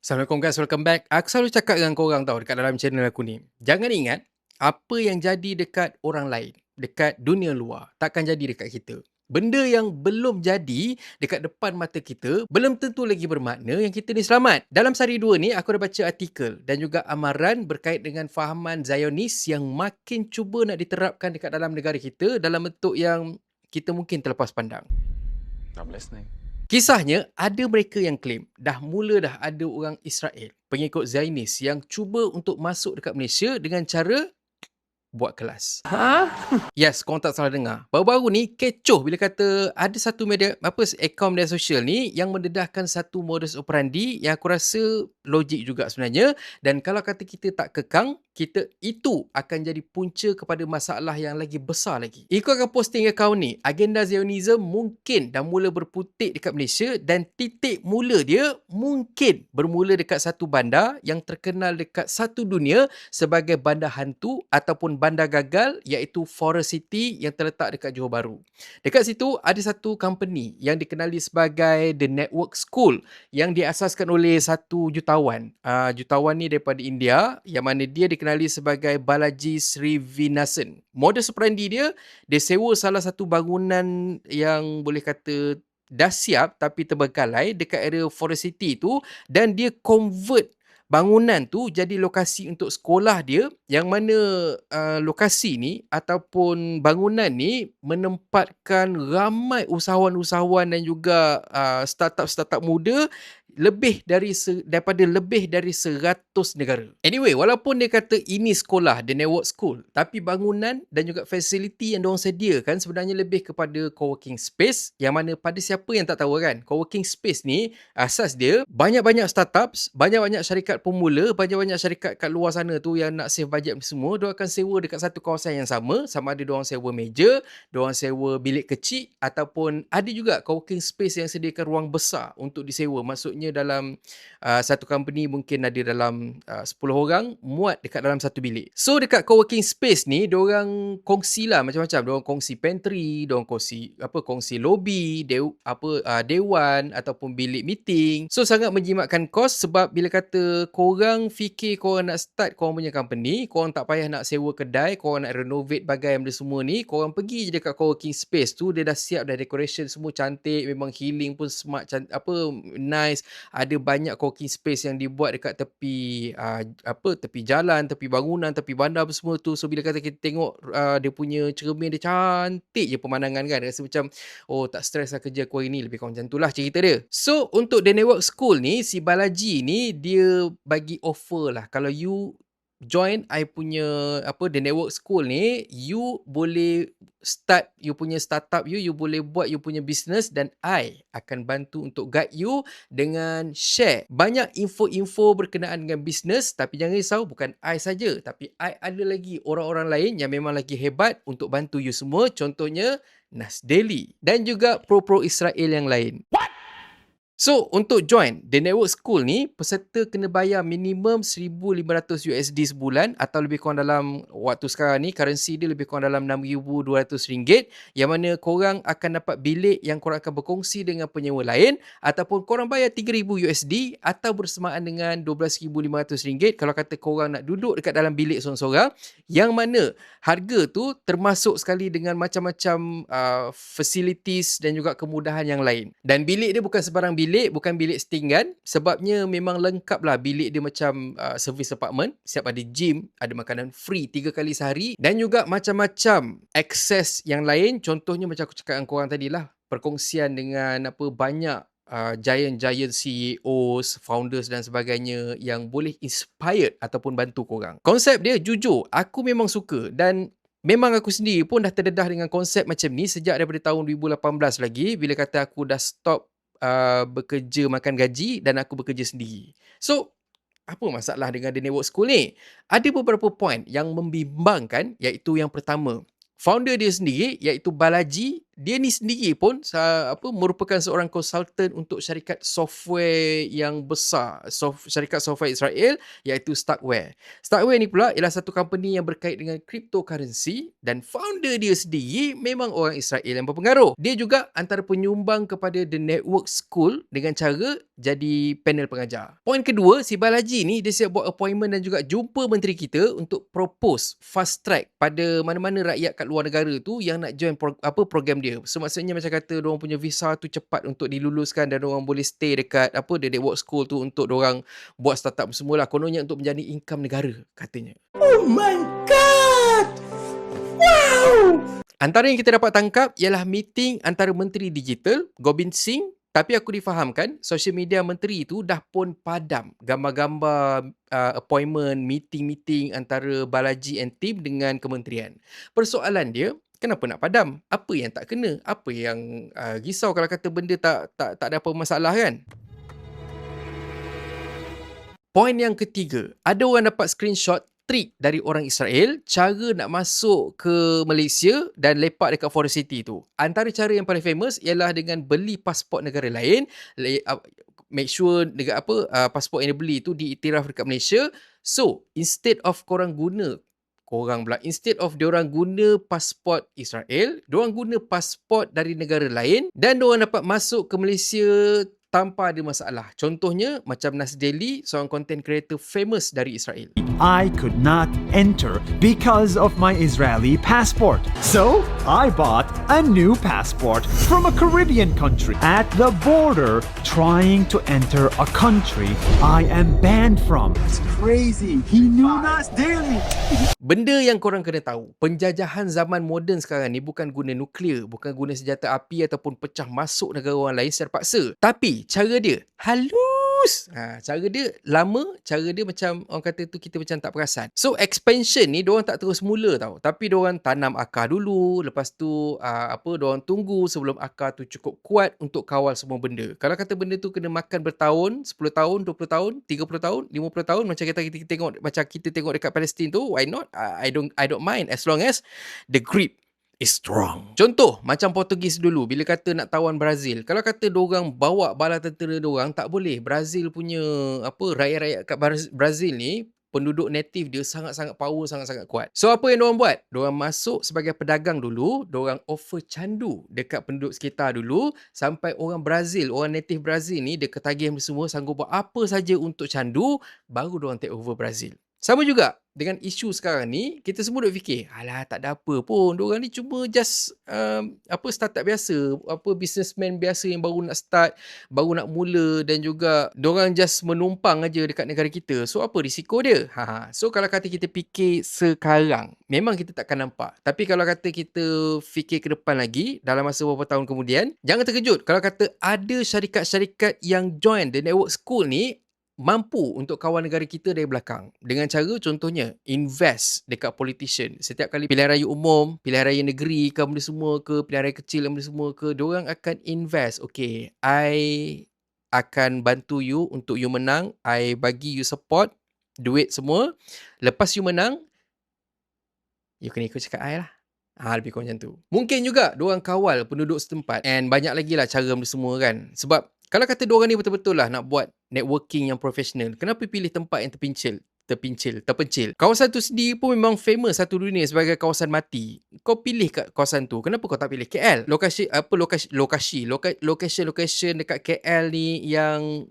Assalamualaikum guys, welcome back. Aku selalu cakap dengan korang tau dekat dalam channel aku ni. Jangan ingat apa yang jadi dekat orang lain, dekat dunia luar, takkan jadi dekat kita. Benda yang belum jadi dekat depan mata kita, belum tentu lagi bermakna yang kita ni selamat. Dalam sehari dua ni, aku dah baca artikel dan juga amaran berkait dengan fahaman Zionis yang makin cuba nak diterapkan dekat dalam negara kita dalam bentuk yang kita mungkin terlepas pandang. I'm listening. Kisahnya, ada mereka yang claim dah mula dah ada orang Israel, pengikut Zionis yang cuba untuk masuk dekat Malaysia dengan cara buat kelas. Yes, korang tak salah dengar. Baru-baru ni kecoh bila kata ada satu akaun media sosial ni yang mendedahkan satu modus operandi yang aku rasa logik juga sebenarnya, dan kalau kata kita tak kekang, kita itu akan jadi punca kepada masalah yang lagi besar lagi. Ikutkan posting akaun ni, agenda Zionism mungkin dah mula berputik dekat Malaysia dan titik mula dia mungkin bermula dekat satu bandar yang terkenal dekat satu dunia sebagai bandar hantu ataupun bandar gagal, iaitu Forest City yang terletak dekat Johor Bahru. Dekat situ ada satu company yang dikenali sebagai The Network School yang diasaskan oleh satu jutawan. Jutawan ni daripada India yang mana dia dikenali sebagai Balaji Srivinasan. Modus operandi dia sewa salah satu bangunan yang boleh kata dah siap tapi terbengkalai dekat area Forest City tu, dan dia convert bangunan tu jadi lokasi untuk sekolah dia, yang mana lokasi ni ataupun bangunan ni menempatkan ramai usahawan-usahawan dan juga startup-startup muda daripada lebih dari 100 negara. Anyway, walaupun dia kata ini sekolah, The Network School, tapi bangunan dan juga fasiliti yang diorang sediakan sebenarnya lebih kepada co-working space, yang mana pada siapa yang tak tahu kan, co-working space ni asas dia banyak-banyak startups, banyak-banyak syarikat pemula, banyak-banyak syarikat kat luar sana tu yang nak save bajet semua, diorang akan sewa dekat satu kawasan yang sama ada diorang sewa meja, diorang sewa bilik kecil, ataupun ada juga co-working space yang sediakan ruang besar untuk disewa. Maksudnya dalam satu company mungkin ada dalam 10 orang muat dekat dalam satu bilik. So dekat co-working space ni diorang kongsilah macam-macam. Diorang kongsi pantry, diorang kongsi lobby, dewan ataupun bilik meeting. So sangat menjimatkan kos, sebab bila kata korang fikir korang nak start korang punya company, korang tak payah nak sewa kedai, korang nak renovate bagai benda semua ni, korang pergi je dekat co-working space tu, dia dah siap dah, decoration semua cantik, memang healing pun smart, nice. Ada banyak co-working space yang dibuat dekat tepi tepi jalan, tepi bangunan, tepi bandar semua tu. So bila kata kita tengok dia punya cermin, dia cantik je pemandangan kan, rasa macam oh tak stres lah kerja aku hari ni, lebih kurang macam tu lah cerita dia. So untuk The Network School ni, si Balaji ni dia bagi offer lah, kalau you join I punya The Network School ni, you boleh start you punya startup, you boleh buat you punya business, dan I akan bantu untuk guide you dengan share banyak info-info berkenaan dengan business. Tapi jangan risau, bukan I saja, tapi I ada lagi orang-orang lain yang memang lagi hebat untuk bantu you semua. Contohnya Nas Daily dan juga pro-pro Israel yang lain. So, untuk join The Network School ni, peserta kena bayar minimum $1,500 sebulan, atau lebih kurang dalam waktu sekarang ni, currency dia lebih kurang dalam RM6,200, yang mana korang akan dapat bilik yang korang akan berkongsi dengan penyewa lain, ataupun korang bayar $3,000 atau bersamaan dengan RM12,500 kalau kata korang nak duduk dekat dalam bilik seorang-seorang, yang mana harga tu termasuk sekali dengan macam-macam facilities dan juga kemudahan yang lain. Dan bilik dia bukan sebarang bilik, bukan bilik setinggan, sebabnya memang lengkap lah. Bilik dia macam service apartment, siap ada gym, ada makanan free 3 kali sehari, dan juga macam-macam akses yang lain. Contohnya macam aku cakap dengan korang tadi lah, perkongsian dengan banyak giant-giant CEOs, founders dan sebagainya yang boleh inspired ataupun bantu korang. Konsep dia jujur, aku memang suka, dan memang aku sendiri pun dah terdedah dengan konsep macam ni sejak daripada tahun 2018 lagi, bila kata aku dah stop bekerja makan gaji dan aku bekerja sendiri. So, apa masalah dengan The Network School ni? Ada beberapa point yang membimbangkan, iaitu yang pertama, founder dia sendiri iaitu Balaji Dia ni sendiri pun merupakan seorang konsultan untuk syarikat software yang besar, syarikat software Israel iaitu Starkware. Starkware ni pula ialah satu company yang berkait dengan cryptocurrency dan founder dia sendiri memang orang Israel yang berpengaruh. Dia juga antara penyumbang kepada The Network School dengan cara jadi panel pengajar. Poin kedua, si Balaji ni dia siap buat appointment dan juga jumpa menteri kita untuk propose fast track pada mana-mana rakyat kat luar negara tu yang nak join program dia. So maksudnya macam kata diorang punya visa tu cepat untuk diluluskan dan diorang boleh stay dekat The Network School tu untuk diorang buat startup semua lah. Kononnya untuk menjadi income negara katanya. Oh my god! Wow! Antara yang kita dapat tangkap ialah meeting antara Menteri Digital Gobind Singh. Tapi aku difahamkan social media menteri itu dah pun padam gambar-gambar appointment, meeting antara Balaji and team dengan kementerian. Persoalan dia, kenapa nak padam? Apa yang tak kena? Apa yang risau kalau kata benda tak ada apa masalah kan? Poin yang ketiga, ada orang dapat screenshot trik dari orang Israel cara nak masuk ke Malaysia dan lepak dekat Forest City tu. Antara cara yang paling famous ialah dengan beli pasport negara lain, make sure pasport yang dia beli tu diiktiraf dekat Malaysia. So, instead of diorang guna pasport Israel, diorang guna pasport dari negara lain dan diorang dapat masuk ke Malaysia tanpa ada masalah. Contohnya macam Nas Daily, seorang content creator famous dari Israel. I could not enter because of my Israeli passport. So, I bought a new passport from a Caribbean country. At the border, trying to enter a country I am banned from. It's crazy. He knew Nas Daily. Benda yang korang kena tahu, penjajahan zaman moden sekarang ni bukan guna nuklear, bukan guna senjata api ataupun pecah masuk negara orang lain secara paksa. Tapi cara dia halus. Cara dia lama, cara dia macam orang kata tu kita macam tak perasan. So expansion ni diorang tak terus mula tau. Tapi diorang tanam akar dulu, lepas tu diorang tunggu sebelum akar tu cukup kuat untuk kawal semua benda. Kalau kata benda tu kena makan bertahun, 10 tahun, 20 tahun, 30 tahun, 50 tahun macam kita tengok dekat Palestin tu, why not? I don't mind as long as the grip is strong. Contoh, macam Portugis dulu bila kata nak tawan Brazil. Kalau kata diorang bawa bala tentera diorang, tak boleh. Brazil punya rakyat-rakyat kat Brazil ni, penduduk native dia sangat-sangat power, sangat-sangat kuat. So apa yang diorang buat? Diorang masuk sebagai pedagang dulu, diorang offer candu dekat penduduk sekitar dulu sampai orang Brazil, orang native Brazil ni dia ketagih semua sanggup buat apa saja untuk candu, baru diorang take over Brazil. Sama juga dengan isu sekarang ni, kita semua duk fikir, alah tak ada apa pun, diorang ni cuma just startup biasa, businessman biasa yang baru nak start, baru nak mula dan juga diorang just menumpang aja dekat negara kita. So apa risiko dia? So kalau kata kita fikir sekarang, memang kita takkan nampak. Tapi kalau kata kita fikir ke depan lagi, dalam masa beberapa tahun kemudian, jangan terkejut kalau kata ada syarikat-syarikat yang join The Network School ni mampu untuk kawal negara kita dari belakang. Dengan cara contohnya, invest dekat politician. Setiap kali pilihan raya umum, pilihan raya negeri ke benda semua ke, pilihan raya kecil benda semua ke, diorang akan invest. Okay, I akan bantu you untuk you menang. I bagi you support, duit semua. Lepas you menang, you kena ikut cakap I lah. Lebih kurang macam tu. Mungkin juga diorang kawal penduduk setempat. And banyak lagi lah cara benda semua kan. Sebab kalau kata diorang ni betul-betul lah nak buat networking yang profesional, kenapa pilih tempat yang terpencil? Kawasan tu sendiri pun memang famous satu dunia sebagai kawasan mati. Kau pilih kat kawasan tu, kenapa kau tak pilih KL? Location dekat KL ni yang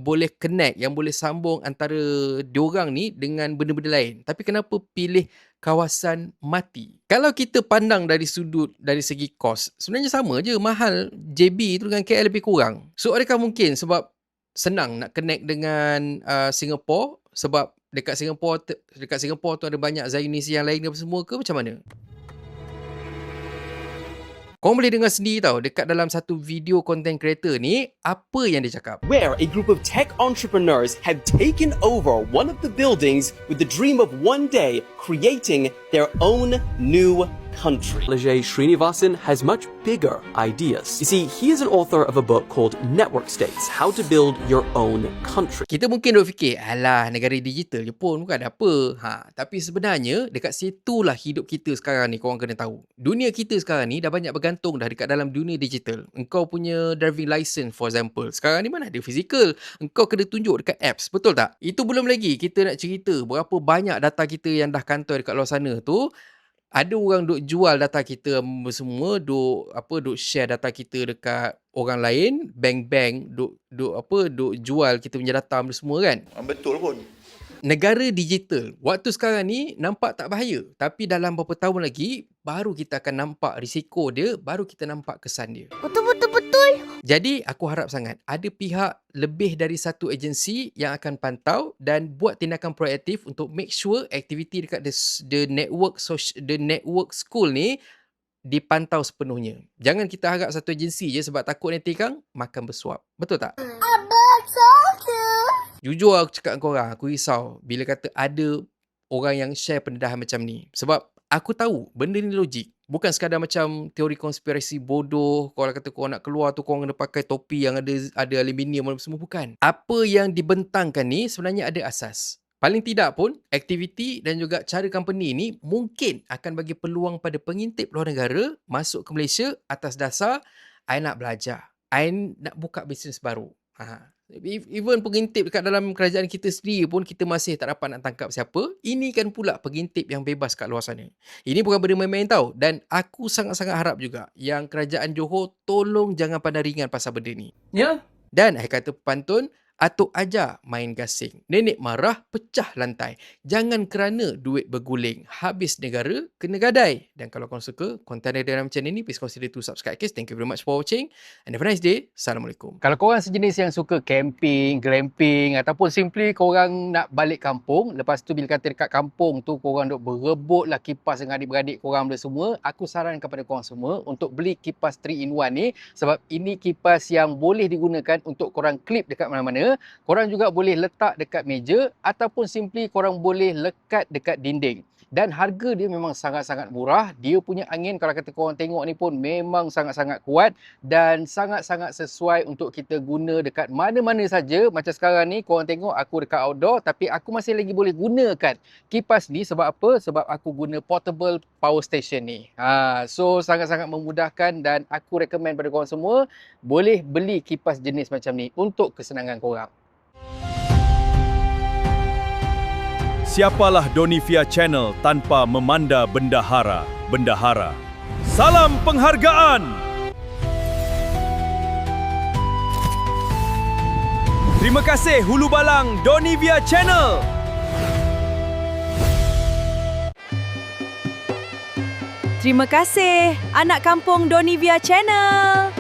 boleh connect, yang boleh sambung antara diorang ni dengan benda-benda lain. Tapi kenapa pilih kawasan mati? Kalau kita pandang dari segi kos, sebenarnya sama je, mahal JB tu dengan KL lebih kurang. So adakah mungkin sebab senang nak connect dengan Singapore, sebab dekat Singapore tu ada banyak Zionis yang lain apa semua ke, macam mana? Korang boleh dengar sendiri tau dekat dalam satu video content creator ni apa yang dia cakap. Where a group of tech entrepreneurs have taken over one of the buildings with the dream of one day creating their own new country. Ajay Srinivasan has much bigger ideas. You see, he is an author of a book called Network States, How to Build Your Own Country. Kita mungkin duk fikir, alah negara digital je pun bukan ada apa. Tapi sebenarnya dekat situlah hidup kita sekarang ni, korang kena tahu. Dunia kita sekarang ni dah banyak bergantung dah dekat dalam dunia digital. Engkau punya driving license for example, sekarang ni mana ada physical. Engkau kena tunjuk dekat apps, betul tak? Itu belum lagi kita nak cerita berapa banyak data kita yang dah kantoi dekat luar sana tu. Ada orang duk jual data kita semua, duk share data kita dekat orang lain, bank-bank duk jual kita punya data semua kan. Betul pun. Negara digital waktu sekarang ni nampak tak bahaya, tapi dalam beberapa tahun lagi baru kita akan nampak risiko dia, baru kita nampak kesan dia. Betul. Jadi aku harap sangat ada pihak lebih dari satu agensi yang akan pantau dan buat tindakan proaktif untuk make sure aktiviti dekat the network school ni dipantau sepenuhnya. Jangan kita harap satu agensi je sebab takut nanti kang makan bersuap. Betul tak? Jujur aku cakap dengan korang, aku risau bila kata ada orang yang share pendedahan macam ni. Sebab aku tahu benda ni logik. Bukan sekadar macam teori konspirasi bodoh. Kalau kata korang nak keluar tu korang kena pakai topi yang ada aluminium dan semua. Bukan. Apa yang dibentangkan ni sebenarnya ada asas. Paling tidak pun, aktiviti dan juga cara company ni mungkin akan bagi peluang pada pengintip luar negara masuk ke Malaysia atas dasar I nak belajar. I nak buka bisnes baru. Even pengintip dekat dalam kerajaan kita sendiri pun kita masih tak dapat nak tangkap siapa. Ini kan pula pengintip yang bebas kat luar sana. Ini bukan benda main-main tau. Dan aku sangat-sangat harap juga yang kerajaan Johor tolong jangan pandang ringan pasal benda ni. Ya. Dan kata pantun, atuk ajar main gasing. Nenek marah, pecah lantai. Jangan kerana duit berguling. Habis negara, kena gadai. Dan kalau korang suka konten dari dalam channel ni, please consider to subscribe guys. Thank you very much for watching. And have a nice day. Assalamualaikum. Kalau korang sejenis yang suka camping, glamping ataupun simply korang nak balik kampung, lepas tu bila kata dekat kampung tu korang duk berebut lah kipas dengan adik-beradik korang benda semua, aku sarankan kepada korang semua untuk beli kipas 3-in-1 ni sebab ini kipas yang boleh digunakan untuk korang clip dekat mana-mana. Korang juga boleh letak dekat meja ataupun simply korang boleh lekat dekat dinding. Dan harga dia memang sangat-sangat murah. Dia punya angin kalau kata korang tengok ni pun memang sangat-sangat kuat dan sangat-sangat sesuai untuk kita guna dekat mana-mana saja. Macam sekarang ni korang tengok aku dekat outdoor tapi aku masih lagi boleh gunakan kipas ni sebab apa? Sebab aku guna portable power station ni. So sangat-sangat memudahkan dan aku recommend pada korang semua boleh beli kipas jenis macam ni untuk kesenangan korang. Siapalah Donivia Channel tanpa memanda bendahara. Salam penghargaan! Terima kasih Hulu Balang Donivia Channel. Terima kasih anak kampung Donivia Channel.